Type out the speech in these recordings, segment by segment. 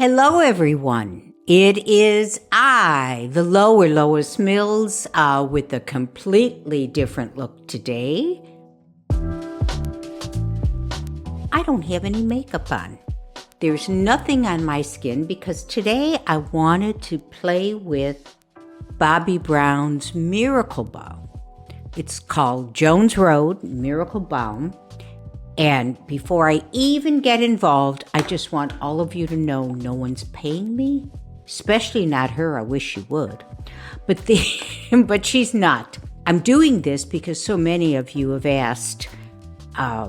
Hello, everyone. It is I, the Lois Mills, with a completely different look today. I don't have any makeup on. There's nothing on my skin because today I wanted to play with Bobbi Brown's Miracle Balm. It's called Jones Road Miracle Balm. And before I even get involved, I just want all of you to know no one's paying me, especially not her. I wish she would. But she's not. I'm doing this because so many of you have asked, how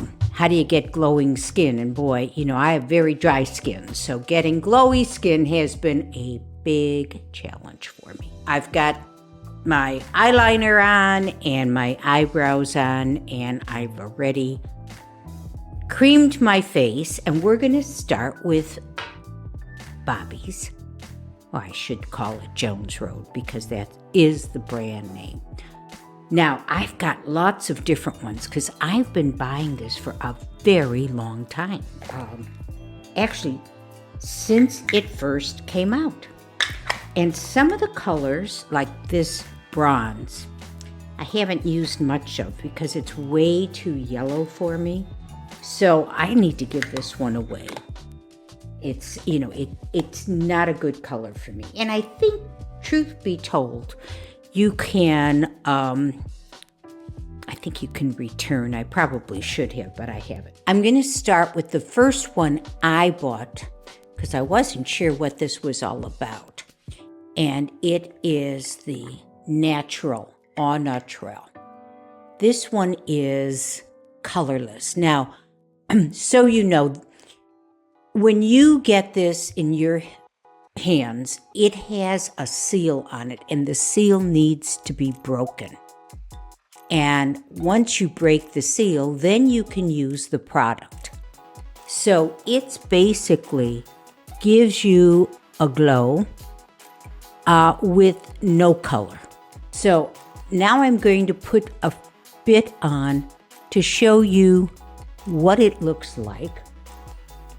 do you get glowing skin? And boy, I have very dry skin. So getting glowy skin has been a big challenge for me. I've got my eyeliner on and my eyebrows on, and I've already creamed my face, and we're going to start with Bobbi's. Well, I should call it Jones Road because that is the brand name. Now, I've got lots of different ones because I've been buying this for a very long time. Actually, since it first came out. And some of the colors, like this bronze, I haven't used much of because it's way too yellow for me. So I need to give this one away. It's, it's not a good color for me. And I think, truth be told, you can, I think you can return. I probably should have, but I haven't. I'm going to start with the first one I bought because I wasn't sure what this was all about. And it is the Natural, Au Naturel. This one is colorless. Now, so you know, when you get this in your hands, it has a seal on it, and the seal needs to be broken. And once you break the seal, then you can use the product. So it's basically gives you a glow with no color. So now I'm going to put a bit on to show you what it looks like.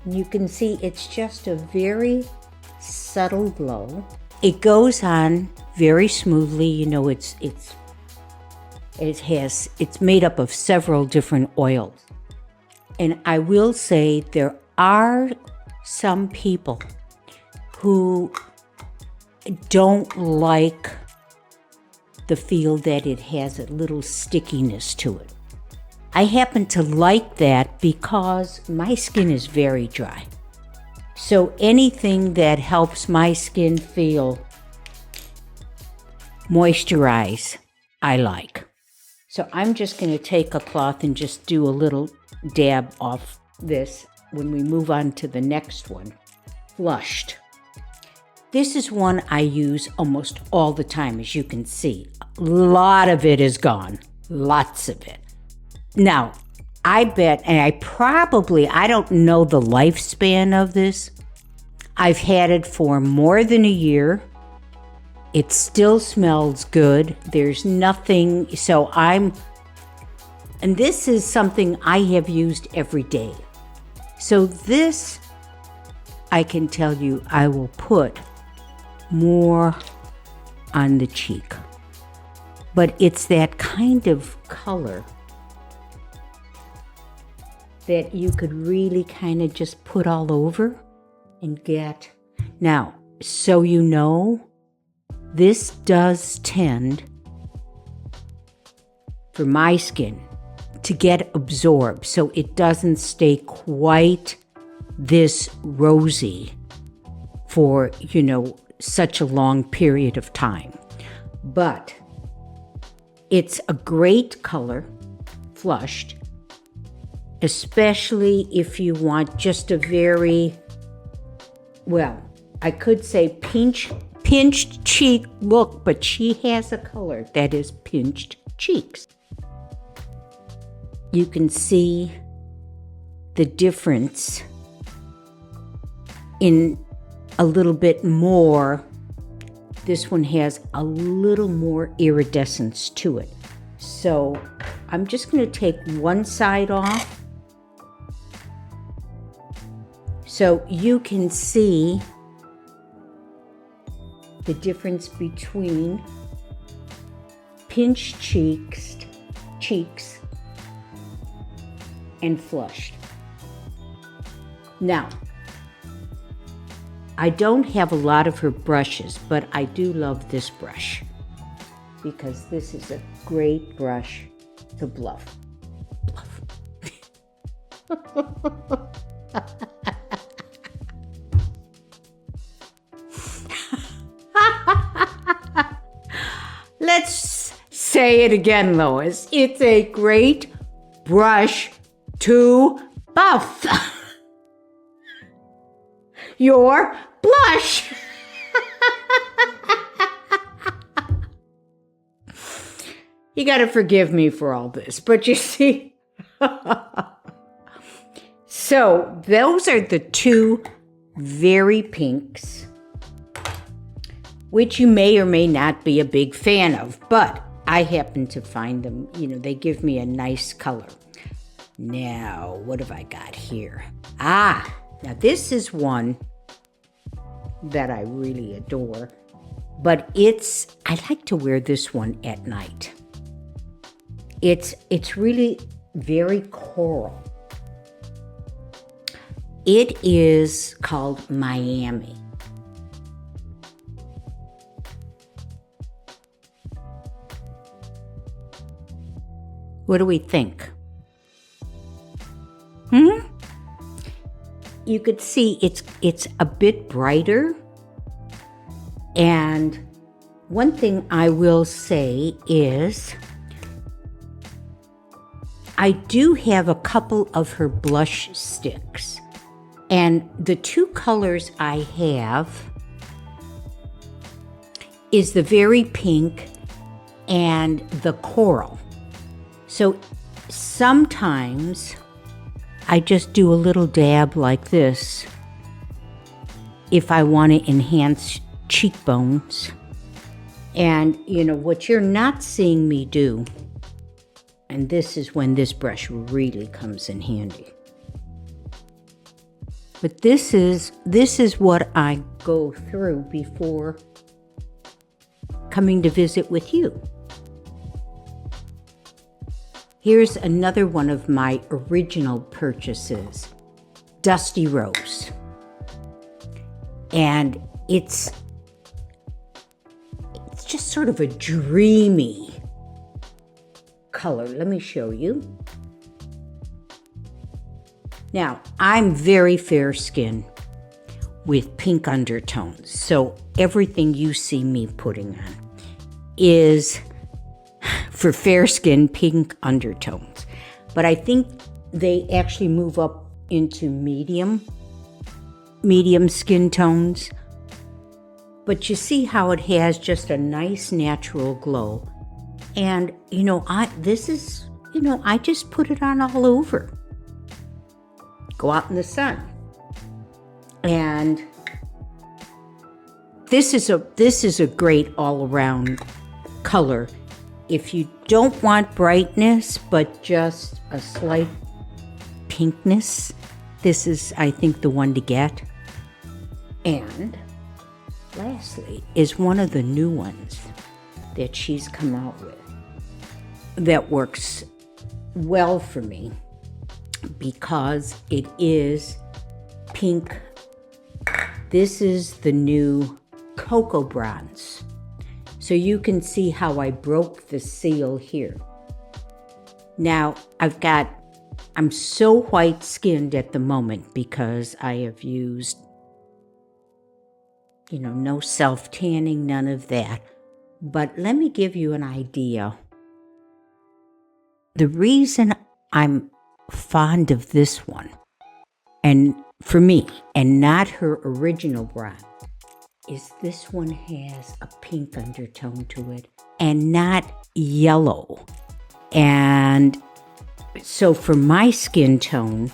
You can see it's just a very subtle glow. It goes on very smoothly. It's made up of several different oils. And I will say there are some people who don't like the feel that it has a little stickiness to it. I happen to like that because my skin is very dry. So anything that helps my skin feel moisturized, I like. So I'm just going to take a cloth and just do a little dab off this when we move on to the next one. Flushed. This is one I use almost all the time, as you can see. A lot of it is gone. Lots of it. Now, I bet, and I don't know the lifespan of this. I've had it for more than a year. It still smells good. There's nothing, and this is something I have used every day. So this, I can tell you, I will put more on the cheek. But it's that kind of color that you could really kind of just put all over and get. Now, so you know, this does tend, for my skin, to get absorbed. So it doesn't stay quite this rosy for, such a long period of time. But it's a great color, flushed, especially if you want just a very, I could say pinched cheek look, but she has a color that is pinched cheeks. You can see the difference in a little bit more. This one has a little more iridescence to it. So I'm just going to take one side off so you can see the difference between pinched cheeks and flushed. Now, I don't have a lot of her brushes, but I do love this brush because this is a great brush to bluff. Let's say it again, Lois. It's a great brush to buff your blush. You got to forgive me for all this, but you see. So those are the two very pinks, which you may or may not be a big fan of, but I happen to find them, they give me a nice color. Now, what have I got here? Now this is one that I really adore, but I like to wear this one at night. It's really very coral. It is called Miami. What do we think? You could see it's a bit brighter. And one thing I will say is I do have a couple of her blush sticks. And the two colors I have is the very pink and the coral. So sometimes I just do a little dab like this if I want to enhance cheekbones. And what you're not seeing me do, and this is when this brush really comes in handy. But this is what I go through before coming to visit with you. Here's another one of my original purchases, Dusty Rose. And it's just sort of a dreamy color. Let me show you. Now, I'm very fair-skinned with pink undertones, so everything you see me putting on is for fair-skinned pink undertones. But I think they actually move up into medium skin tones. But you see how it has just a nice natural glow. And, I just put it on all over. Go out in the sun. And this is a great all-around color. If you don't want brightness, but just a slight pinkness, this is, I think, the one to get. And lastly is one of the new ones that she's come out with that works well for me because it is pink. This is the new Cocoa Bronze. So you can see how I broke the seal here. Now, I'm so white-skinned at the moment because I have used, no self-tanning, none of that. But let me give you an idea. The reason I'm fond of this one, and for me, and not her original bronze, is this one has a pink undertone to it and not yellow. And so for my skin tone,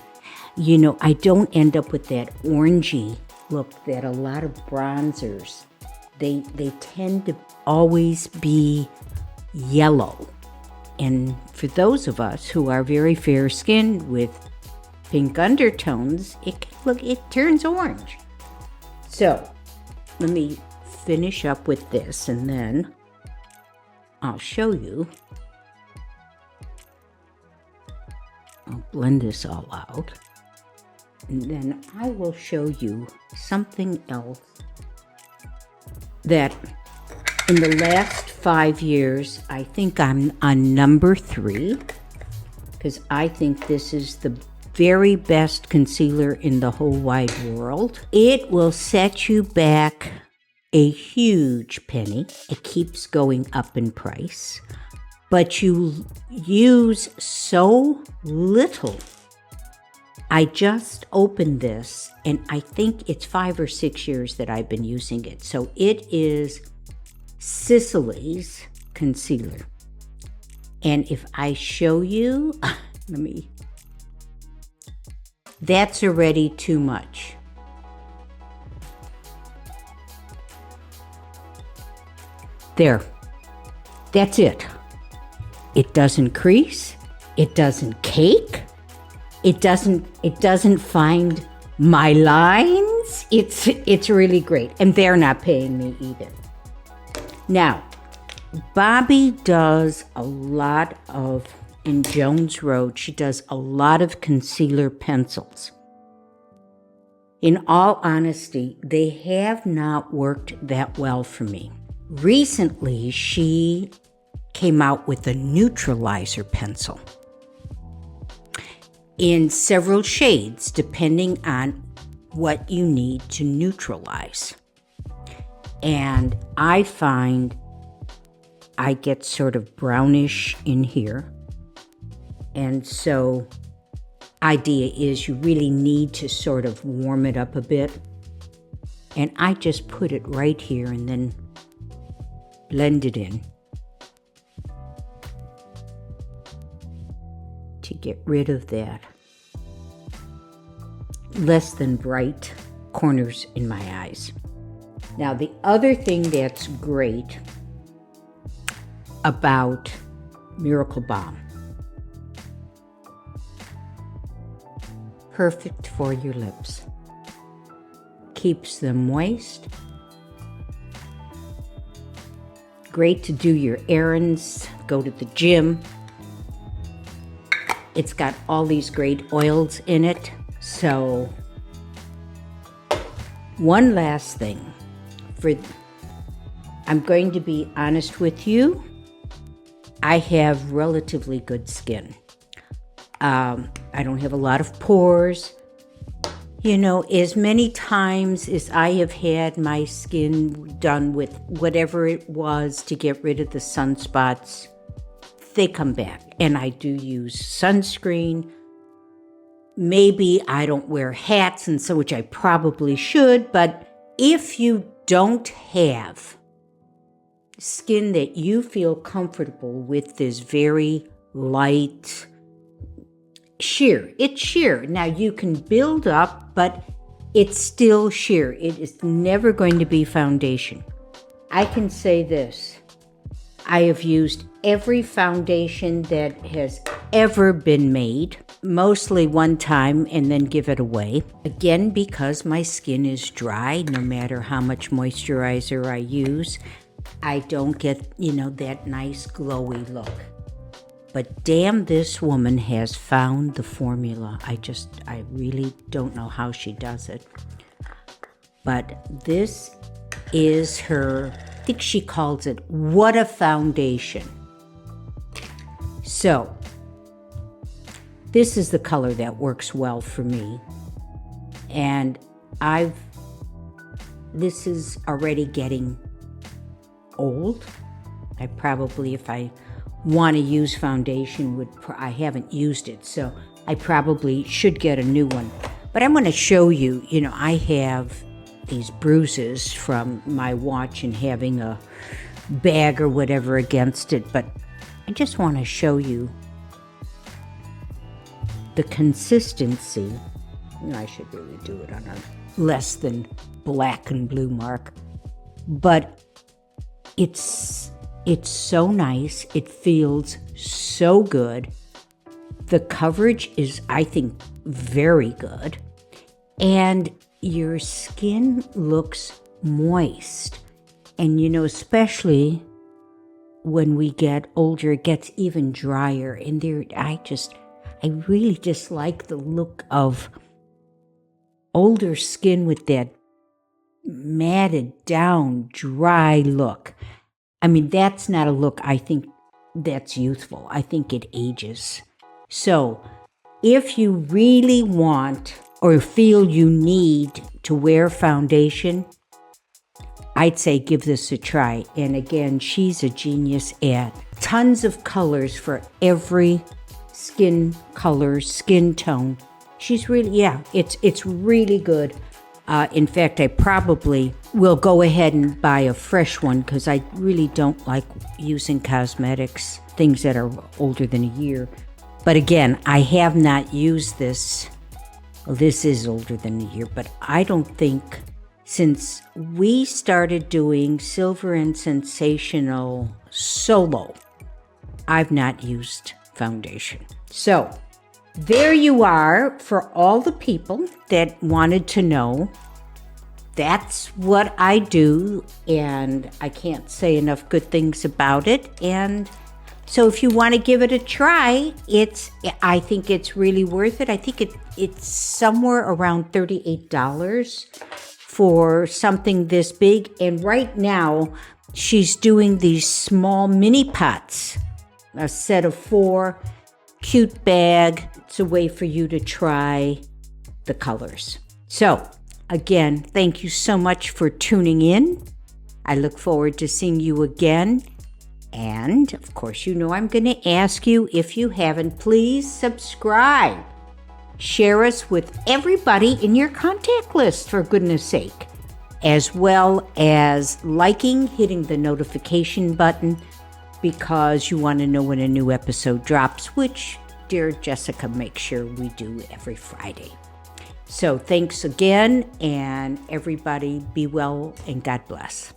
I don't end up with that orangey look that a lot of bronzers, they tend to always be yellow. And for those of us who are very fair-skinned with pink undertones, it turns orange. So let me finish up with this, and then I'll show you. I'll blend this all out. And then I will show you something else that in the last 5 years, I think I'm on number 3, because I think this is the very best concealer in the whole wide world. It will set you back a huge penny. It keeps going up in price, but you use so little. I just opened this, and I think it's 5 or 6 years that I've been using it. So it is Sicily's concealer. And if I show you, that's already too much. There, that's it. It doesn't crease, it doesn't cake, it doesn't find my lines. It's really great, and they're not paying me either. Now, Bobby does a lot of, in Jones Road, she does a lot of concealer pencils. In all honesty, they have not worked that well for me. Recently, she came out with a neutralizer pencil in several shades, depending on what you need to neutralize. And I find I get sort of brownish in here. And so idea is you really need to sort of warm it up a bit. And I just put it right here and then blend it in to get rid of that less than bright corners in my eyes. Now, the other thing that's great about Miracle Balm, perfect for your lips, keeps them moist, great to do your errands, go to the gym. It's got all these great oils in it. So, one last thing. I'm going to be honest with you. I have relatively good skin. I don't have a lot of pores. You know, as many times as I have had my skin done with whatever it was to get rid of the sunspots, they come back. And I do use sunscreen. Maybe I don't wear hats, and so, which I probably should, but if you don't have skin that you feel comfortable with this very light sheer, it's sheer. Now you can build up, but it's still sheer. It is never going to be foundation. I can say this. I have used every foundation that has ever been made, mostly one time and then give it away. Again, because my skin is dry, no matter how much moisturizer I use, I don't get, that nice glowy look. But damn, this woman has found the formula. I really don't know how she does it. But this is her, I think she calls it, What a Foundation. So, this is the color that works well for me. And this is already getting old. I probably, if I want to use foundation, I haven't used it, so I probably should get a new one. But I'm going to show you, I have these bruises from my watch and having a bag or whatever against it, but I just want to show you the consistency. I should really do it on a less than black and blue mark, but it's so nice. It feels so good. The coverage is, I think, very good. And your skin looks moist. And especially when we get older, it gets even drier. And I really dislike the look of older skin with that matted down, dry look. I mean, that's not a look I think that's youthful. I think it ages. So if you really want or feel you need to wear foundation, I'd say give this a try. And again, she's a genius at tons of colors for every skin color, skin tone. She's really, it's really good. In fact, I probably will go ahead and buy a fresh one because I really don't like using cosmetics, things that are older than a year. But again, I have not used this. Well, this is older than a year, but I don't think since we started doing Silver and Sensational solo, I've not used foundation. So there you are for all the people that wanted to know. That's what I do, and I can't say enough good things about it. And so if you want to give it a try, I think it's really worth it. I think it's somewhere around $38 for something this big. And right now, she's doing these small mini pots, a set of 4, cute bag. It's a way for you to try the colors. So again, thank you so much for tuning in. I look forward to seeing you again. And of course, I'm going to ask you, if you haven't, please subscribe. Share us with everybody in your contact list, for goodness sake, as well as hitting the notification button, because you want to know when a new episode drops, which dear Jessica makes sure we do every Friday. So thanks again, and everybody be well and God bless.